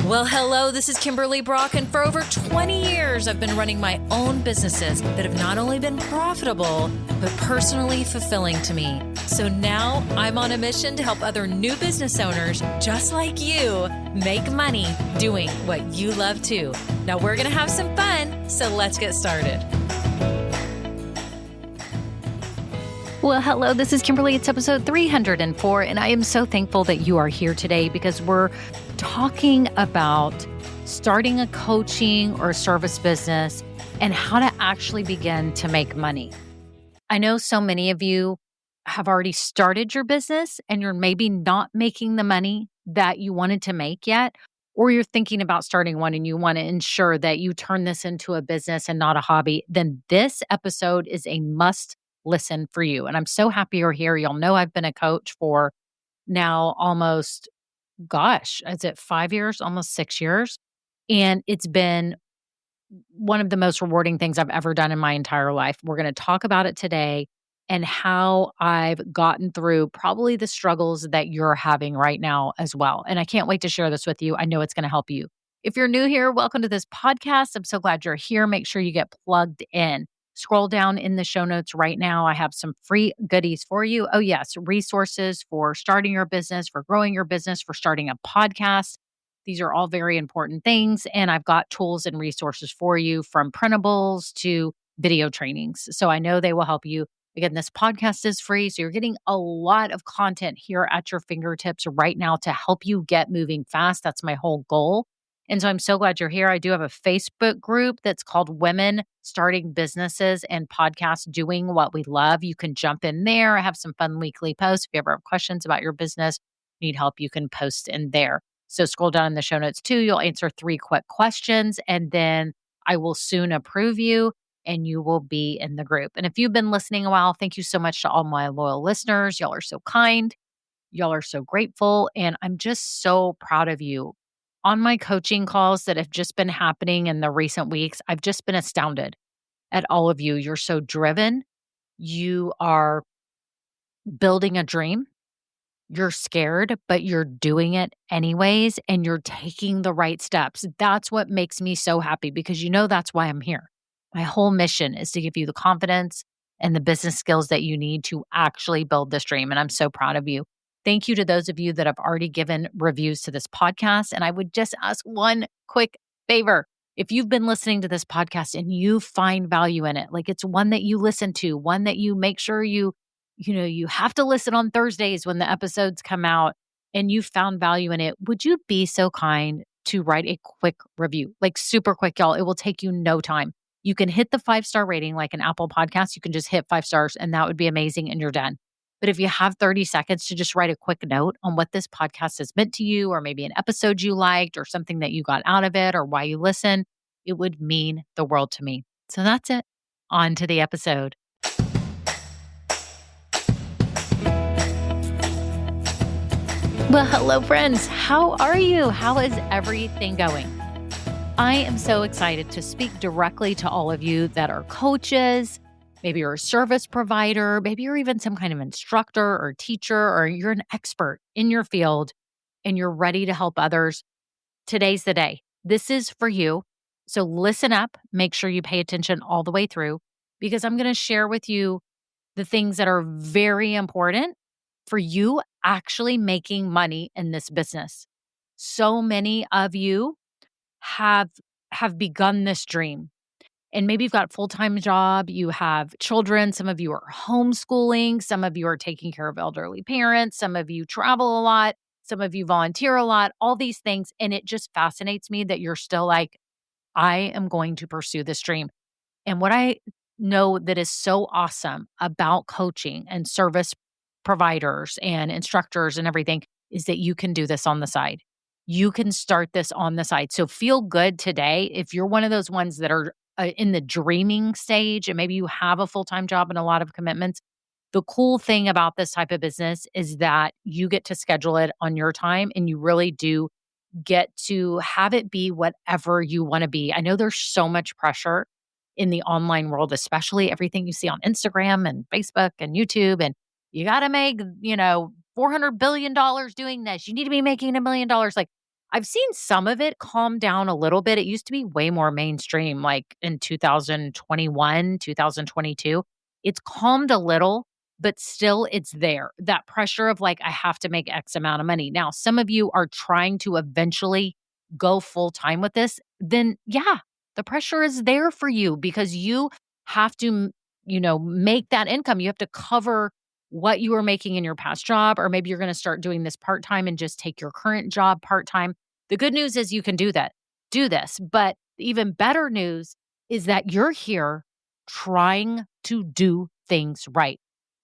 Well, hello, this is Kimberly Brock, and for over 20 years, I've been running my own businesses that have not only been profitable, but personally fulfilling to me. So now I'm on a mission to help other new business owners, just like you, make money doing what you love too. Now we're going to have some fun, so let's get started. Well, hello, this is Kimberly. It's episode 304, and I am so thankful that you are here today because we're talking about starting a coaching or a service business and how to actually begin to make money. I know so many of you have already started your business and you're maybe not making the money that you wanted to make yet, or you're thinking about starting one and you want to ensure that you turn this into a business and not a hobby. Then this episode is a must listen for you. And I'm so happy you're here. Y'all know I've been a coach for now almost, is it 5 years, almost 6 years? And it's been one of the most rewarding things I've ever done in my entire life. We're going to talk about it today and how I've gotten through probably the struggles that you're having right now as well. And I can't wait to share this with you. I know it's going to help you. If you're new here, welcome to this podcast. I'm so glad you're here. Make sure you get plugged in. Scroll down in the show notes right now. I have some free goodies for you. Oh, yes, resources for starting your business, for growing your business, for starting a podcast. These are all very important things. And I've got tools and resources for you from printables to video trainings. So I know they will help you. Again, this podcast is free. So you're getting a lot of content here at your fingertips right now to help you get moving fast. That's my whole goal. And so I'm so glad you're here. I do have a Facebook group that's called Women Starting Businesses and Podcasts Doing What We Love. You can jump in there. I have some fun weekly posts. If you ever have questions about your business, need help, you can post in there. So scroll down in the show notes too. You'll answer 3 quick questions and then I will soon approve you and you will be in the group. And if you've been listening a while, thank you so much to all my loyal listeners. Y'all are so kind. Y'all are so grateful. And I'm just so proud of you. On my coaching calls that have just been happening in the recent weeks, I've just been astounded at all of you. You're so driven. You are building a dream. You're scared, but you're doing it anyways, and you're taking the right steps. That's what makes me so happy because that's why I'm here. My whole mission is to give you the confidence and the business skills that you need to actually build this dream. And I'm so proud of you. Thank you to those of you that have already given reviews to this podcast. And I would just ask one quick favor. If you've been listening to this podcast and you find value in it, like it's one that you listen to, one that you make sure you have to listen on Thursdays when the episodes come out and you found value in it, would you be so kind to write a quick review? Like super quick, y'all. It will take you no time. You can hit the 5-star rating like an Apple podcast. You can just hit 5 stars and that would be amazing and you're done. But if you have 30 seconds to just write a quick note on what this podcast has meant to you, or maybe an episode you liked or something that you got out of it or why you listen, it would mean the world to me. So that's it. On to the episode. Well, hello, friends. How are you? How is everything going? I am so excited to speak directly to all of you that are coaches. Maybe you're a service provider. Maybe you're even some kind of instructor or teacher, or you're an expert in your field and you're ready to help others. Today's the day. This is for you. So listen up. Make sure you pay attention all the way through because I'm going to share with you the things that are very important for you actually making money in this business. So many of you have begun this dream. And maybe you've got a full-time job, you have children, some of you are homeschooling, some of you are taking care of elderly parents, some of you travel a lot, some of you volunteer a lot, all these things. And it just fascinates me that you're still like, I am going to pursue this dream. And what I know that is so awesome about coaching and service providers and instructors and everything is that you can do this on the side. You can start this on the side. So feel good today. If you're one of those ones that are in the dreaming stage and maybe you have a full-time job and a lot of commitments, the cool thing about this type of business is that you get to schedule it on your time and you really do get to have it be whatever you want to be. I know there's so much pressure in the online world, especially everything you see on Instagram and Facebook and YouTube. And you got to make, $400 billion doing this. You need to be making $1 million. Like, I've seen some of it calm down a little bit. It used to be way more mainstream, like in 2021, 2022. It's calmed a little, but still it's there. That pressure of like, I have to make X amount of money. Now, some of you are trying to eventually go full time with this, then yeah, the pressure is there for you because you have to, make that income. You have to cover what you were making in your past job, or maybe you're going to start doing this part time and just take your current job part time. The good news is you can do this. But the even better news is that you're here trying to do things right.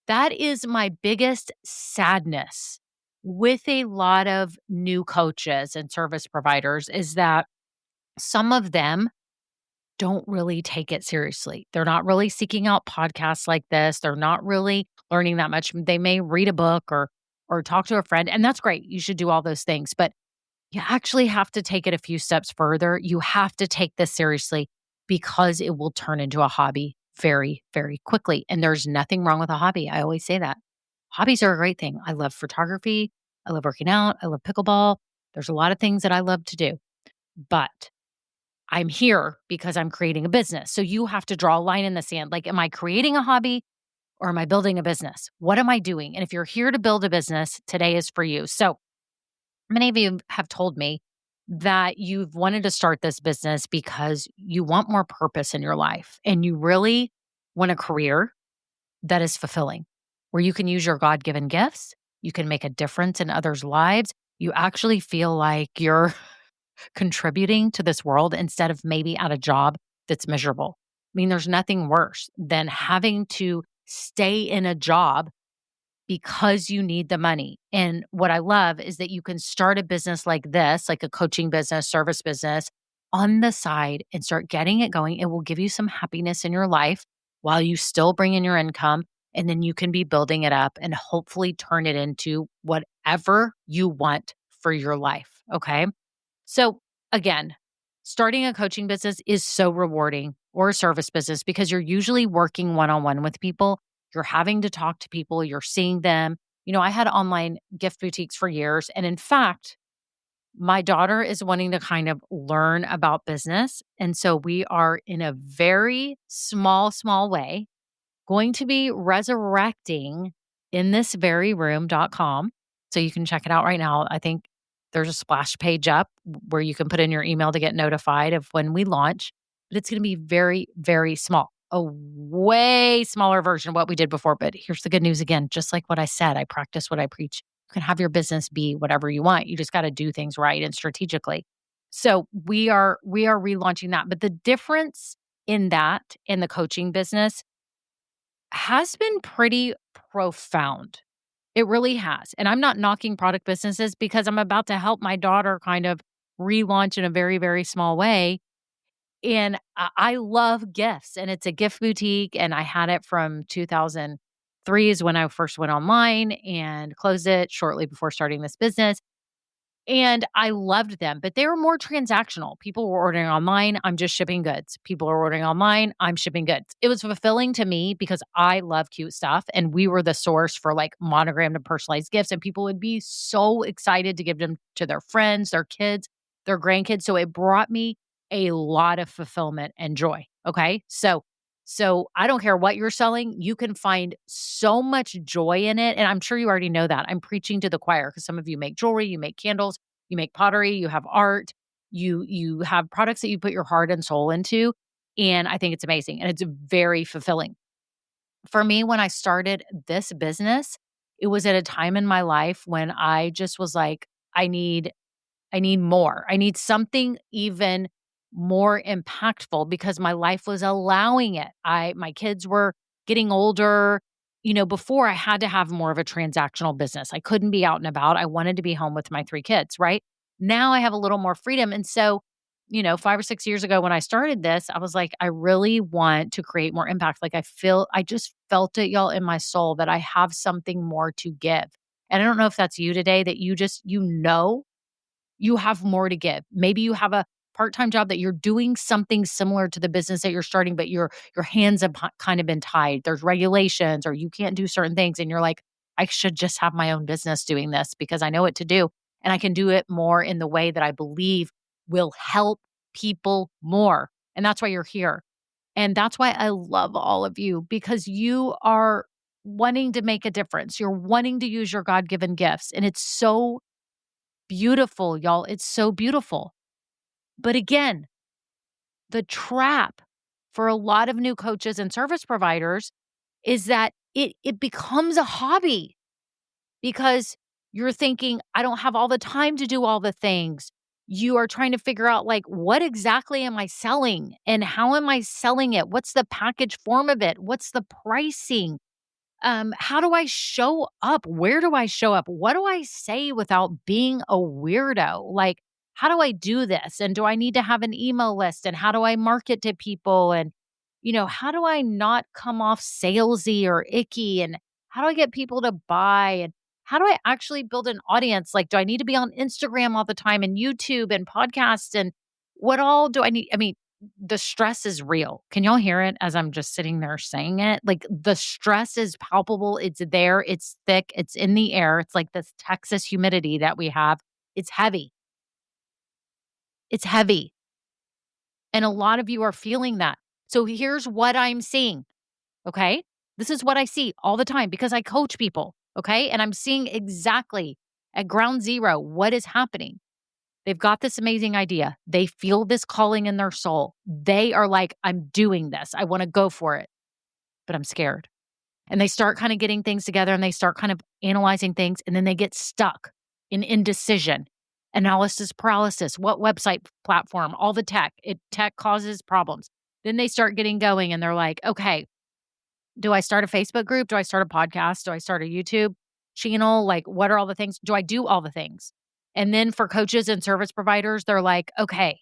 That is my biggest sadness with a lot of new coaches and service providers is that some of them don't really take it seriously. They're not really seeking out podcasts like this. They're not really learning that much. They may read a book or talk to a friend, and that's great. You should do all those things, but you actually have to take it a few steps further. You have to take this seriously because it will turn into a hobby very, very quickly. And there's nothing wrong with a hobby. I always say that. Hobbies are a great thing. I love photography. I love working out. I love pickleball. There's a lot of things that I love to do, but I'm here because I'm creating a business. So you have to draw a line in the sand. Like, am I creating a hobby or am I building a business? What am I doing? And if you're here to build a business, today is for you. So many of you have told me that you've wanted to start this business because you want more purpose in your life and you really want a career that is fulfilling, where you can use your God given gifts, you can make a difference in others' lives. You actually feel like you're contributing to this world instead of maybe at a job that's miserable. I mean, there's nothing worse than having to stay in a job because you need the money. And what I love is that you can start a business like this, like a coaching business, service business on the side and start getting it going. It will give you some happiness in your life while you still bring in your income. And then you can be building it up and hopefully turn it into whatever you want for your life. Okay. So again, starting a coaching business is so rewarding, or a service business, because you're usually working one-on-one with people. You're having to talk to people, you're seeing them. I had online gift boutiques for years. And in fact, my daughter is wanting to kind of learn about business. And so we are in a very small way going to be resurrecting inthisveryroom.com. So you can check it out right now. I think there's a splash page up where you can put in your email to get notified of when we launch. But it's going to be very, very small, a way smaller version of what we did before. But here's the good news again, just like what I said, I practice what I preach. You can have your business be whatever you want. You just got to do things right and strategically. So we are relaunching that. But the difference in that in the coaching business has been pretty profound. It really has. And I'm not knocking product businesses because I'm about to help my daughter kind of relaunch in a very, very small way. And I love gifts, and it's a gift boutique. And I had it from 2003 is when I first went online and closed it shortly before starting this business. And I loved them, but they were more transactional. People were ordering online. I'm just shipping goods. People are ordering online. I'm shipping goods. It was fulfilling to me because I love cute stuff. And we were the source for like monogrammed and personalized gifts. And people would be so excited to give them to their friends, their kids, their grandkids. So it brought me a lot of fulfillment and joy. Okay. So I don't care what you're selling, you can find so much joy in it. And I'm sure you already know that. I'm preaching to the choir because some of you make jewelry, you make candles, you make pottery, you have art, you have products that you put your heart and soul into. And I think it's amazing and it's very fulfilling. For me, when I started this business, it was at a time in my life when I just was like, I need more. I need something even more impactful because my life was allowing it. My kids were getting older. Before I had to have more of a transactional business. I couldn't be out and about. I wanted to be home with my 3 kids, right? Now I have a little more freedom. And so, 5 or 6 years ago when I started this, I was like, I really want to create more impact. Like I just felt it, y'all, in my soul that I have something more to give. And I don't know if that's you today, that you have more to give. Maybe you have a part-time job that you're doing something similar to the business that you're starting, but your hands have kind of been tied. There's regulations or you can't do certain things. And you're like, I should just have my own business doing this because I know what to do. and I can do it more in the way that I believe will help people more. And that's why you're here. And that's why I love all of you, because you are wanting to make a difference. You're wanting to use your God given gifts. And it's so beautiful, y'all. It's so beautiful. But again, the trap for a lot of new coaches and service providers is that it becomes a hobby because you're thinking, I don't have all the time to do all the things. You are trying to figure out, like, what exactly am I selling and how am I selling it? What's the package form of it? What's the pricing? How do I show up? Where do I show up? What do I say without being a weirdo? Like, how do I do this? And do I need to have an email list? And how do I market to people? And, how do I not come off salesy or icky? And how do I get people to buy? And how do I actually build an audience? Like, do I need to be on Instagram all the time and YouTube and podcasts? And what all do I need? I mean, the stress is real. Can y'all hear it as I'm just sitting there saying it? Like, the stress is palpable. It's there. It's thick. It's in the air. It's like this Texas humidity that we have. It's heavy. It's heavy. And a lot of you are feeling that. So here's what I'm seeing. Okay. This is what I see all the time because I coach people. Okay. And I'm seeing exactly at ground zero what is happening. They've got this amazing idea. They feel this calling in their soul. They are like, I'm doing this. I want to go for it, but I'm scared. And they start kind of getting things together and they start kind of analyzing things. And then they get stuck in indecision, analysis paralysis. What website platform, all the tech causes problems. Then they start getting going and they're like, okay, do I start a Facebook group? Do I start a podcast? Do I start a YouTube channel? Like, what are all the things? Do I do all the things? And then for coaches and service providers, they're like, okay,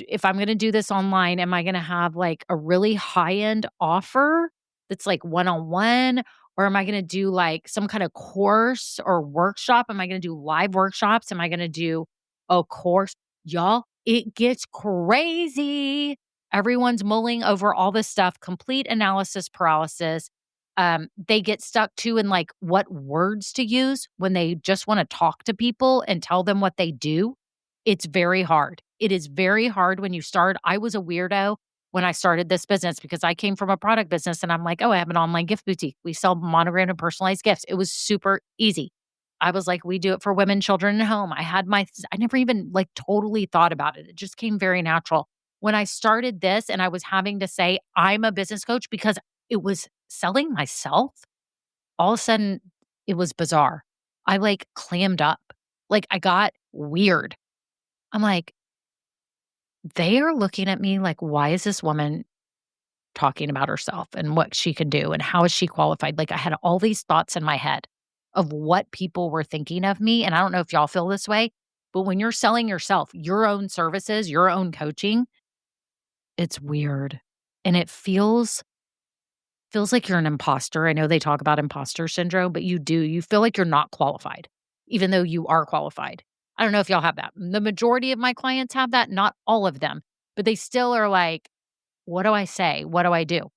if I'm going to do this online, am I going to have like a really high end offer that's like one on one? Or am I going to do like some kind of course or workshop? Am I going to do live workshops? Am I going to do a course? Y'all, it gets crazy. Everyone's mulling over all this stuff, complete analysis paralysis. They get stuck too in like what words to use when they just want to talk to people and tell them what they do. It's very hard. It is very hard when you start. I was a weirdo when I started this business because I came from a product business and I'm like, oh, I have an online gift boutique. We sell monogrammed and personalized gifts. It was super easy. I was like, we do it for women, children, and home. I never even like totally thought about it. It just came very natural. When I started this and I was having to say, I'm a business coach because it was selling myself, all of a sudden it was bizarre. I like clammed up. Like I got weird. I'm like, they are looking at me like, why is this woman talking about herself and what she can do and how is she qualified? Like I had all these thoughts in my head of what people were thinking of me. And I don't know if y'all feel this way, but when you're selling yourself, your own services, your own coaching, it's weird. And it feels like you're an imposter. I know they talk about imposter syndrome, but you do. You feel like you're not qualified, even though you are qualified. I don't know if y'all have that. The majority of my clients have that, not all of them, but they still are like, what do I say? What do I do?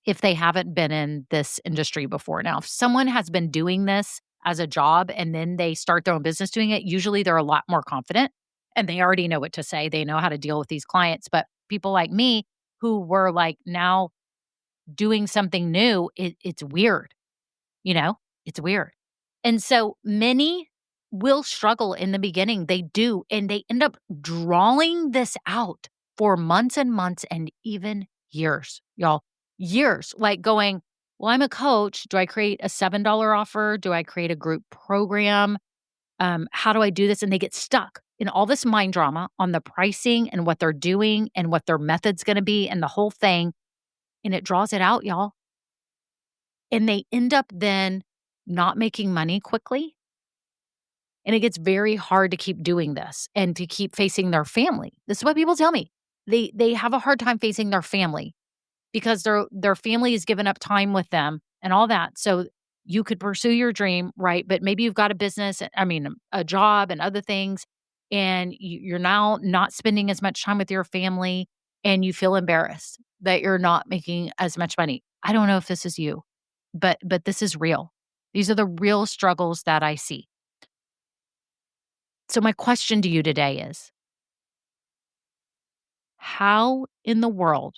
If they haven't been in this industry before. Now, if someone has been doing this as a job and then they start their own business doing it, usually they're a lot more confident and they already know what to say. They know how to deal with these clients. But people like me who were like now doing something new, it's weird. It's weird. And so many will struggle in the beginning. They do. And they end up drawing this out for months and months and even years, y'all. Years. Like going, well, I'm a coach. Do I create a $7 offer? Do I create a group program? How do I do this? And they get stuck in all this mind drama on the pricing and what they're doing and what their method's going to be and the whole thing. And it draws it out, y'all. And they end up then not making money quickly. And it gets very hard to keep doing this and to keep facing their family. This is what people tell me. They have a hard time facing their family because their family has given up time with them and all that. So you could pursue your dream, right? But maybe you've got a business, a job and other things, and you're now not spending as much time with your family and you feel embarrassed that you're not making as much money. I don't know if this is you, but this is real. These are the real struggles that I see. So, my question to you today is, how in the world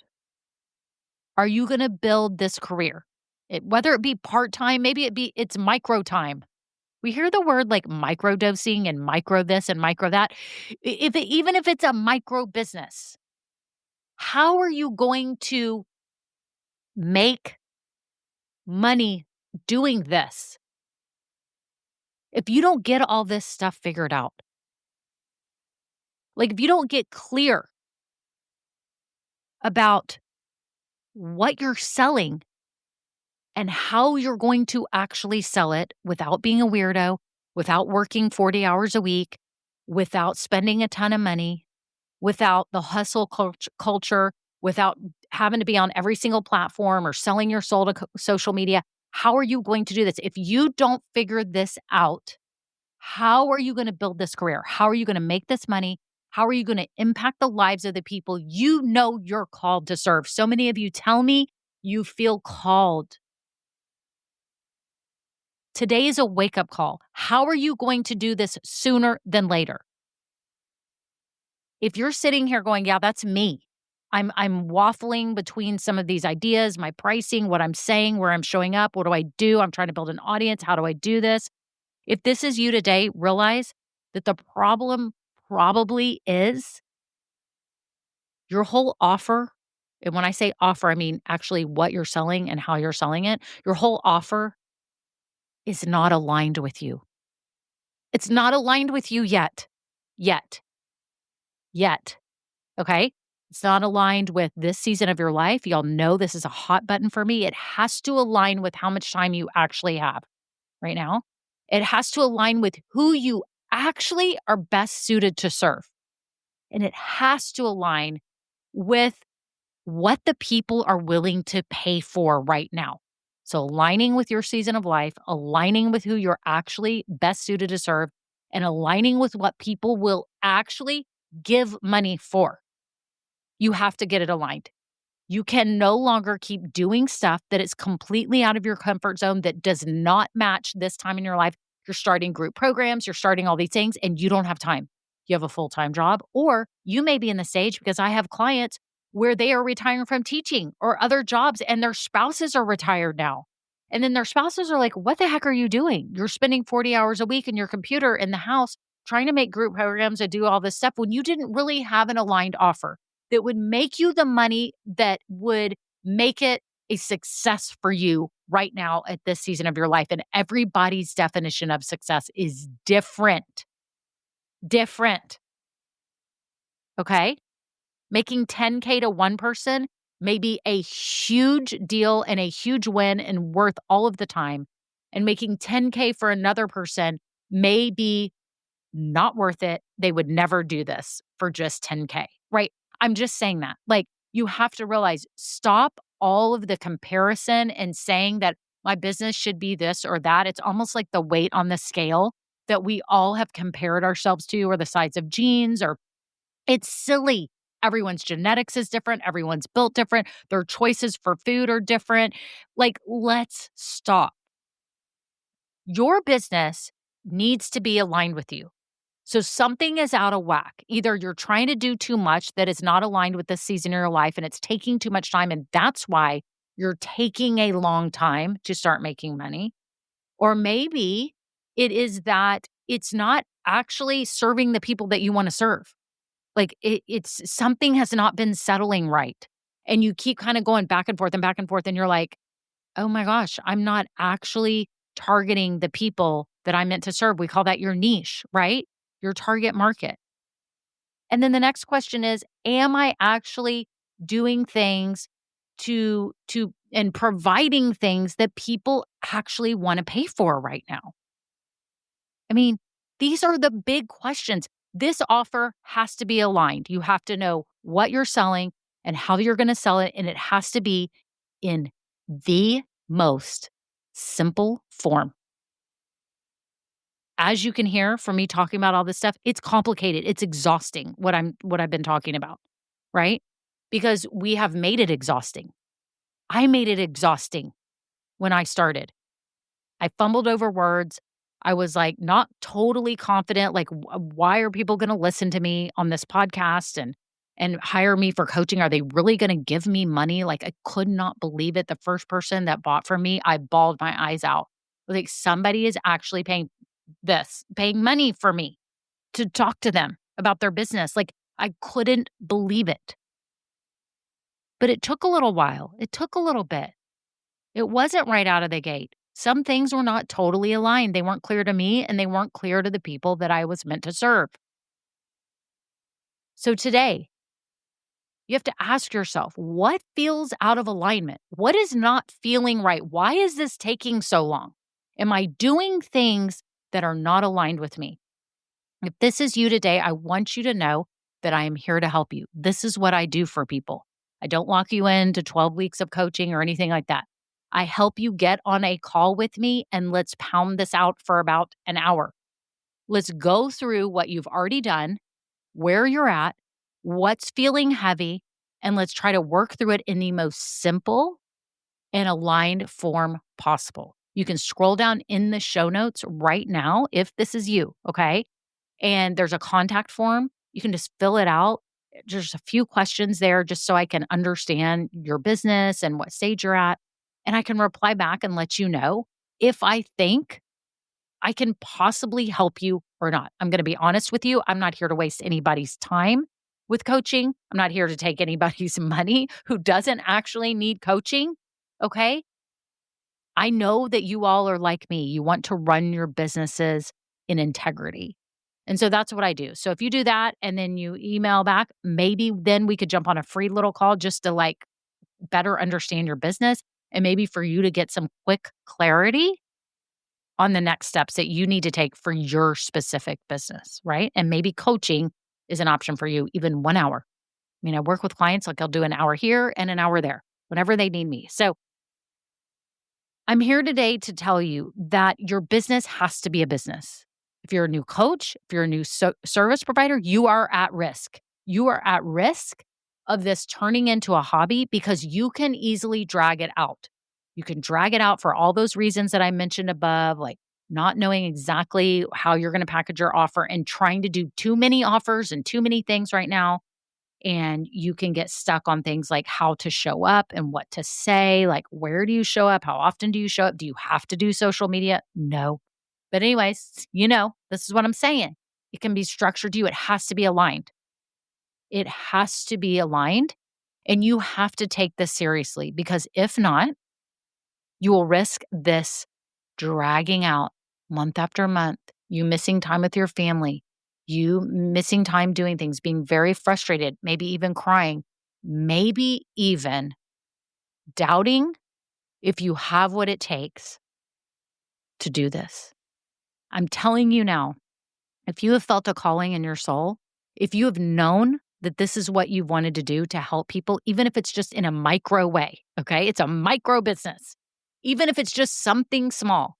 are you going to build this career? Whether it be part time, maybe it's micro time. We hear the word like micro dosing and micro this and micro that. Even if it's a micro business, how are you going to make money doing this if you don't get all this stuff figured out? Like, if you don't get clear about what you're selling and how you're going to actually sell it without being a weirdo, without working 40 hours a week, without spending a ton of money, without the hustle culture, without having to be on every single platform or selling your soul to social media. How are you going to do this? If you don't figure this out, how are you going to build this career? How are you going to make this money? How are you going to impact the lives of the people you know you're called to serve? So many of you tell me you feel called. Today is a wake up call. How are you going to do this sooner than later? If you're sitting here going, yeah, that's me. I'm waffling between some of these ideas, my pricing, what I'm saying, where I'm showing up, what do I do? I'm trying to build an audience. How do I do this? If this is you today, realize that the problem probably is your whole offer. And when I say offer, I mean actually what you're selling and how you're selling it. Your whole offer is not aligned with you. It's not aligned with you yet. Yet. Okay? It's not aligned with this season of your life. Y'all know this is a hot button for me. It has to align with how much time you actually have right now. It has to align with who you actually are best suited to serve. And it has to align with what the people are willing to pay for right now. So aligning with your season of life, aligning with who you're actually best suited to serve, and aligning with what people will actually give money for. You have to get it aligned. You can no longer keep doing stuff that is completely out of your comfort zone that does not match this time in your life. You're starting group programs, you're starting all these things, and you don't have time. You have a full-time job, or you may be in the stage because I have clients where they are retiring from teaching or other jobs and their spouses are retired now. And then their spouses are like, what the heck are you doing? You're spending 40 hours a week in your computer in the house trying to make group programs and do all this stuff when you didn't really have an aligned offer that would make you the money that would make it a success for you right now at this season of your life. And everybody's definition of success is different. Different. Okay? Making 10K to one person may be a huge deal and a huge win and worth all of the time. And making 10K for another person may be not worth it. They would never do this for just 10K, right? I'm just saying that. Like, you have to realize, stop all of the comparison and saying that my business should be this or that. It's almost like the weight on the scale that we all have compared ourselves to, or the size of jeans, or it's silly. Everyone's genetics is different. Everyone's built different. Their choices for food are different. Like, let's stop. Your business needs to be aligned with you. So something is out of whack. Either you're trying to do too much that is not aligned with this season of your life and it's taking too much time, and that's why you're taking a long time to start making money. Or maybe it is that it's not actually serving the people that you want to serve. Like, it's something has not been settling right. And you keep kind of going back and forth and back and forth. And you're like, oh my gosh, I'm not actually targeting the people that I'm meant to serve. We call that your niche, right? Your target market. And then the next question is, am I actually doing things and providing things that people actually want to pay for right now? I mean, these are the big questions. This offer has to be aligned. You have to know what you're selling and how you're going to sell it. And it has to be in the most simple form. As you can hear from me talking about all this stuff, it's complicated. It's exhausting what I've been talking about, right? Because we have made it exhausting. I made it exhausting when I started. I fumbled over words. I was like not totally confident. Like, why are people going to listen to me on this podcast and hire me for coaching? Are they really going to give me money? Like, I could not believe it. The first person that bought from me, I bawled my eyes out. Like, somebody is actually paying money for me to talk to them about their business. Like, I couldn't believe it. But it took a little while. It took a little bit. It wasn't right out of the gate. Some things were not totally aligned. They weren't clear to me and they weren't clear to the people that I was meant to serve. So today, you have to ask yourself, what feels out of alignment? What is not feeling right? Why is this taking so long? Am I doing things that are not aligned with me? If this is you today, I want you to know that I am here to help you. This is what I do for people. I don't lock you into 12 weeks of coaching or anything like that. I help you get on a call with me and let's pound this out for about an hour. Let's go through what you've already done, where you're at, what's feeling heavy, and let's try to work through it in the most simple and aligned form possible. You can scroll down in the show notes right now if this is you, okay? And there's a contact form. You can just fill it out. There's a few questions there just so I can understand your business and what stage you're at. And I can reply back and let you know if I think I can possibly help you or not. I'm going to be honest with you. I'm not here to waste anybody's time with coaching. I'm not here to take anybody's money who doesn't actually need coaching. Okay. I know that you all are like me. You want to run your businesses in integrity. And so that's what I do. So if you do that and then you email back, maybe then we could jump on a free little call just to like better understand your business and maybe for you to get some quick clarity on the next steps that you need to take for your specific business, right? And maybe coaching is an option for you, even 1 hour. I mean, I work with clients like I'll do an hour here and an hour there, whenever they need me. So I'm here today to tell you that your business has to be a business. If you're a new coach, if you're a new service provider, you are at risk. You are at risk of this turning into a hobby because you can easily drag it out. You can drag it out for all those reasons that I mentioned above, like not knowing exactly how you're going to package your offer and trying to do too many offers and too many things right now. And you can get stuck on things like how to show up and what to say, like where do you show up? How often do you show up? Do you have to do social media? No. But anyways, this is what I'm saying. It can be structured to you. It has to be aligned. It has to be aligned. And you have to take this seriously because if not, you will risk this dragging out month after month, you missing time with your family, you missing time doing things, being very frustrated, maybe even crying, maybe even doubting if you have what it takes to do this. I'm telling you now, if you have felt a calling in your soul, if you have known that this is what you've wanted to do to help people, even if it's just in a micro way, okay? It's a micro business. Even if it's just something small,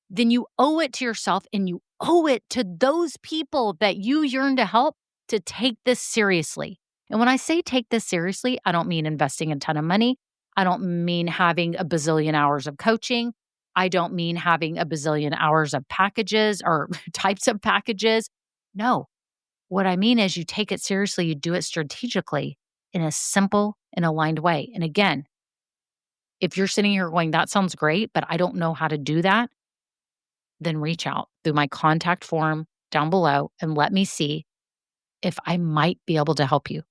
then you owe it to yourself and you owe it to those people that you yearn to help to take this seriously. And when I say take this seriously, I don't mean investing a ton of money. I don't mean having a bazillion hours of coaching. I don't mean having a bazillion hours of packages or types of packages. No, what I mean is you take it seriously, you do it strategically in a simple and aligned way. And again, if you're sitting here going, that sounds great, but I don't know how to do that, then reach out through my contact form down below and let me see if I might be able to help you.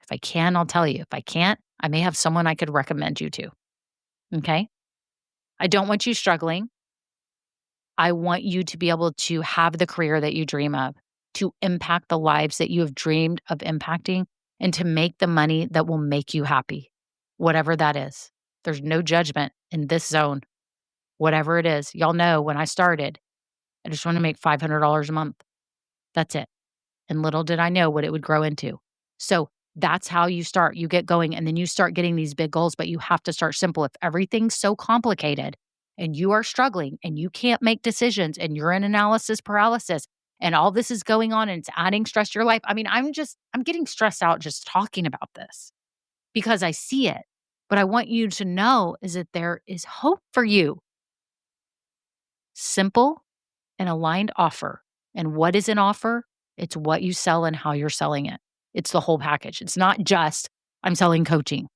If I can, I'll tell you. If I can't, I may have someone I could recommend you to. Okay? I don't want you struggling. I want you to be able to have the career that you dream of, to impact the lives that you have dreamed of impacting, and to make the money that will make you happy, whatever that is. There's no judgment in this zone, whatever it is. Y'all know when I started, I just want to make $500 a month. That's it. And little did I know what it would grow into. So that's how you start. You get going and then you start getting these big goals, but you have to start simple. If everything's so complicated and you are struggling and you can't make decisions and you're in analysis paralysis and all this is going on and it's adding stress to your life. I mean, I'm getting stressed out just talking about this because I see it. But I want you to know is that there is hope for you. simple and aligned offer. And what is an offer? It's what you sell and how you're selling it. It's the whole package. It's not just, I'm selling coaching.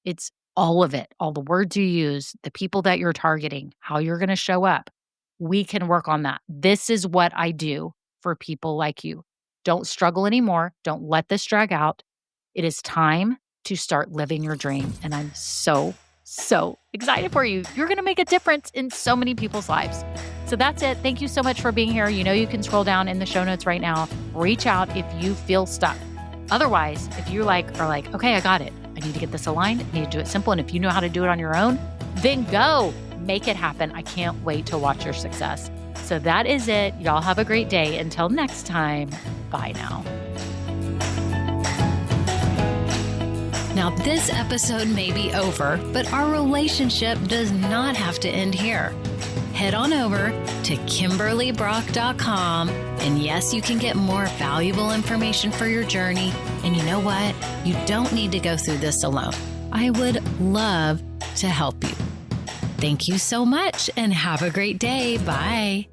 It's all of it, all the words you use, the people that you're targeting, how you're going to show up. We can work on that. This is what I do for people like you. Don't struggle anymore. Don't let this drag out. It is time to start living your dream. And I'm so excited for you. You're going to make a difference in so many people's lives. So that's it. Thank you so much for being here. You know, you can scroll down in the show notes right now. Reach out if you feel stuck. Otherwise, if you are like, okay, I got it. I need to get this aligned. I need to do it simple. And if you know how to do it on your own, then go make it happen. I can't wait to watch your success. So that is it. Y'all have a great day. Until next time, bye now. Now, this episode may be over, but our relationship does not have to end here. Head on over to KimberlyBrock.com, and yes, you can get more valuable information for your journey. And you know what? You don't need to go through this alone. I would love to help you. Thank you so much, and have a great day. Bye.